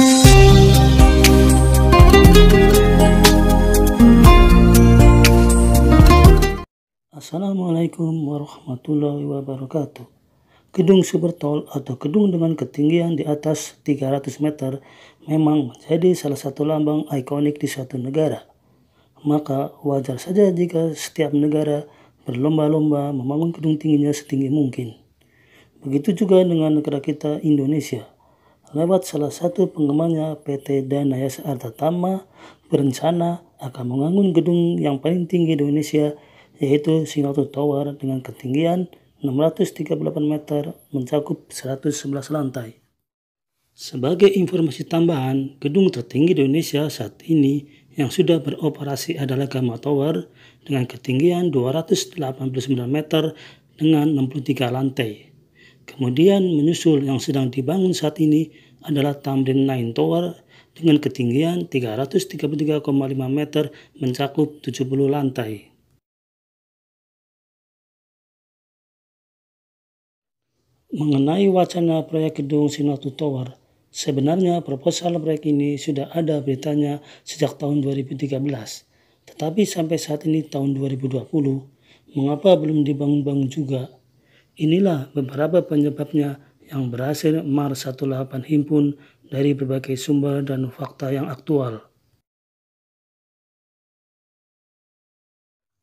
Assalamualaikum warahmatullahi wabarakatuh. Gedung sumber tol atau gedung dengan ketinggian di atas 300 meter memang menjadi salah satu lambang ikonik di suatu negara. Maka wajar saja jika setiap negara berlomba-lomba membangun gedung tingginya setinggi mungkin. Begitu juga dengan negara kita Indonesia. Lewat salah satu pengembangnya, PT Danayasa Arta Tama berencana akan membangun gedung yang paling tinggi di Indonesia, yaitu Sinoto Tower dengan ketinggian 638 meter mencakup 111 lantai. Sebagai informasi tambahan, gedung tertinggi di Indonesia saat ini yang sudah beroperasi adalah Gama Tower dengan ketinggian 289 meter dengan 63 lantai. Kemudian menyusul yang sedang dibangun saat ini adalah Tamrin 9 Tower dengan ketinggian 333,5 meter mencakup 70 lantai. Mengenai wacana proyek gedung Sinoto Tower, sebenarnya proposal proyek ini sudah ada beritanya sejak tahun 2013. Tetapi sampai saat ini tahun 2020, mengapa belum dibangun-bangun juga? Inilah beberapa penyebabnya yang berhasil Mars 18 himpun dari berbagai sumber dan fakta yang aktual.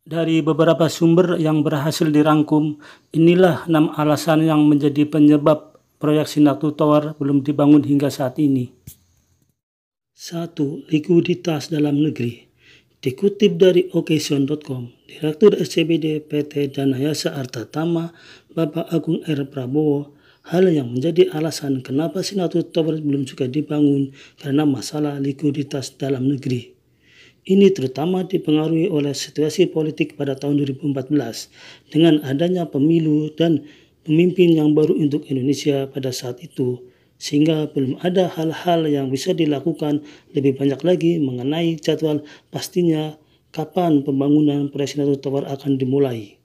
Dari beberapa sumber yang berhasil dirangkum, inilah 6 alasan yang menjadi penyebab proyek Sinoto Tower belum dibangun hingga saat ini. 1. Likuiditas dalam negeri. Dikutip dari Occasion.com, Direktur SCBD PT Danayasa Arta Tama, Bapak Agung R. Prabowo, hal yang menjadi alasan kenapa Sinoto Tower belum juga dibangun karena masalah likuiditas dalam negeri. Ini terutama dipengaruhi oleh situasi politik pada tahun 2014 dengan adanya pemilu dan pemimpin yang baru untuk Indonesia pada saat itu, sehingga belum ada hal-hal yang bisa dilakukan lebih banyak lagi mengenai jadwal pastinya kapan pembangunan proyek Sinoto Tower akan dimulai.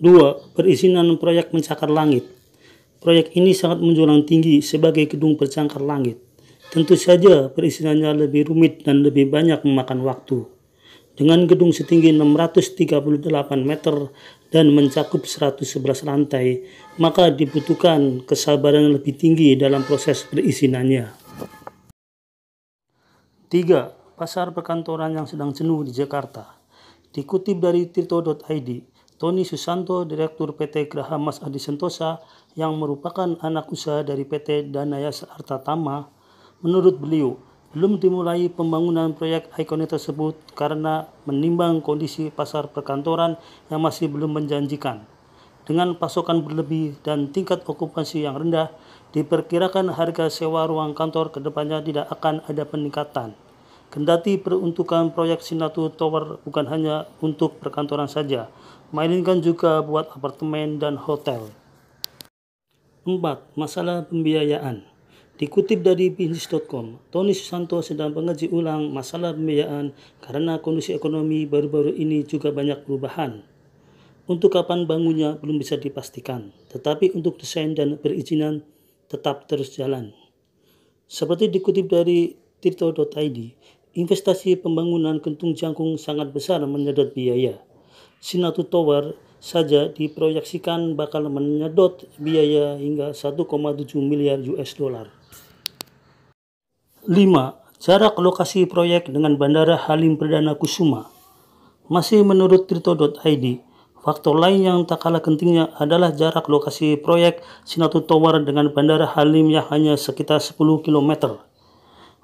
2. Perizinan proyek pencakar langit. Proyek ini sangat menjulang tinggi sebagai gedung pencakar langit. Tentu saja perizinannya lebih rumit dan lebih banyak memakan waktu. Dengan gedung setinggi 638 meter dan mencakup 111 lantai, maka dibutuhkan kesabaran yang lebih tinggi dalam proses perizinannya. 3. Pasar perkantoran yang sedang jenuh di Jakarta. Dikutip dari tirto.id, Tony Susanto, Direktur PT Graha Mas Adi Sentosa, yang merupakan anak usaha dari PT Danayasa Arta Tama, menurut beliau, belum dimulai pembangunan proyek ikonik tersebut karena menimbang kondisi pasar perkantoran yang masih belum menjanjikan. Dengan pasokan berlebih dan tingkat okupansi yang rendah, diperkirakan harga sewa ruang kantor kedepannya tidak akan ada peningkatan. Kendati peruntukan proyek Sinoto Tower bukan hanya untuk perkantoran saja, melainkan juga buat apartemen dan hotel. 4. Masalah pembiayaan. Dikutip dari bisnis.com, Tony Susanto sedang mengaji ulang masalah pembiayaan karena kondisi ekonomi baru-baru ini juga banyak perubahan. Untuk kapan bangunnya belum bisa dipastikan, tetapi untuk desain dan perizinan tetap terus jalan. Seperti dikutip dari tirto.id, investasi pembangunan Kentung Jangkung sangat besar menyedot biaya. Sinoto Tower saja diproyeksikan bakal menyedot biaya hingga 1,7 miliar US dollar. 5. Jarak lokasi proyek dengan Bandara Halim Perdana Kusuma. Masih menurut tirto.id, faktor lain yang tak kalah pentingnya adalah jarak lokasi proyek Sinoto Tower dengan Bandara Halim yang hanya sekitar 10 km.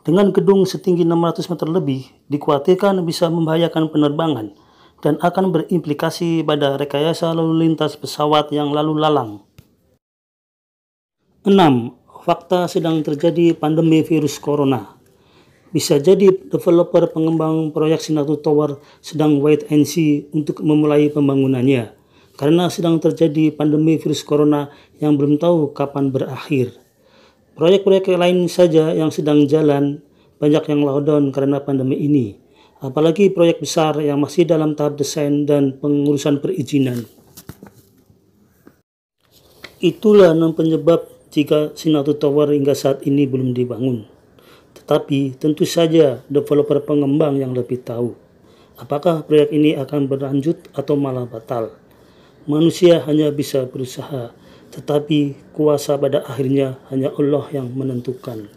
Dengan gedung setinggi 600 meter lebih, dikhawatirkan bisa membahayakan penerbangan dan akan berimplikasi pada rekayasa lalu lintas pesawat yang lalu lalang. 6. Fakta sedang terjadi pandemi virus corona. Bisa jadi developer pengembang proyek Sinoto Tower sedang wait and see untuk memulai pembangunannya karena sedang terjadi pandemi virus corona yang belum tahu kapan berakhir. Proyek-proyek lain saja yang sedang jalan banyak yang lockdown karena pandemi ini, apalagi proyek besar yang masih dalam tahap desain dan pengurusan perizinan. Itulah 6 penyebab jika Sinar Tower hingga saat ini belum dibangun. Tetapi tentu saja developer pengembang yang lebih tahu apakah proyek ini akan berlanjut atau malah batal. Manusia hanya bisa berusaha, tetapi kuasa pada akhirnya hanya Allah yang menentukan.